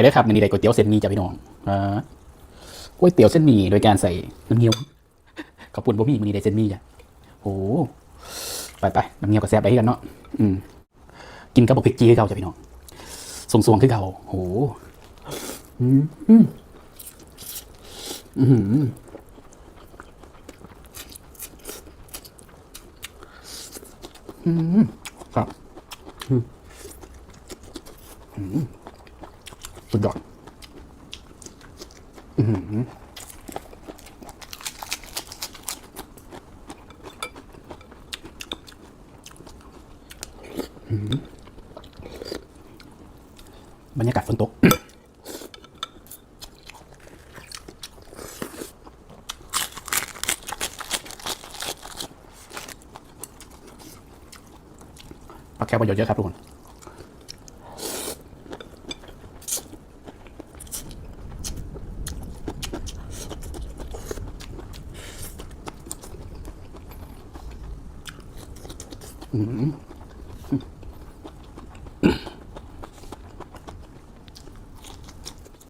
เด้อครับนี่ได้ก๋วยเตี๋ยวเส้นหมี่จ้ะพี่น้องก๋วยเตี๋ยวเส้นหมี่โดยการใส่น้ำเงี้ยวข้าวปุ้นบะหมี่มันนี่ได้เส้นหมี่จ้ะโอ้ไปน้ำเงี้ยวกับแซ่บได้กันเนาะกินกับบะพริกจี้ให้เขาจ้ะพี่น้องสวงๆขึ้นเขาโอ้ครับสุดยอดบรรยากาศฝนตกปลาแก้วประโยชน์เยอะครับทุกคน